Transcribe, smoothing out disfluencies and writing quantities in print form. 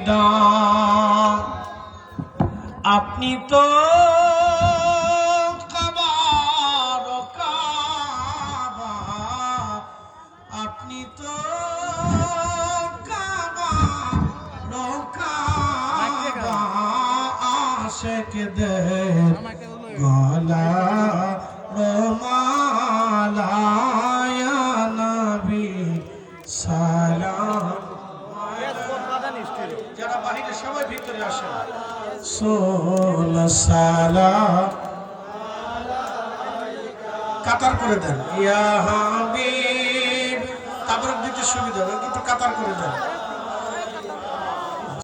দান আপনি তো কাবার কাবা আপনি তো কাবার কাবা আশিকদের গলা রোমালায়া নবী সালাম যারা বাহিরে সবাই ভিতরে আসে সোল সালাম কাতার করে দেন ইয়া হাবিব তারপরে দিতে সুবিধা হবে কিন্তু কাতার করে দেন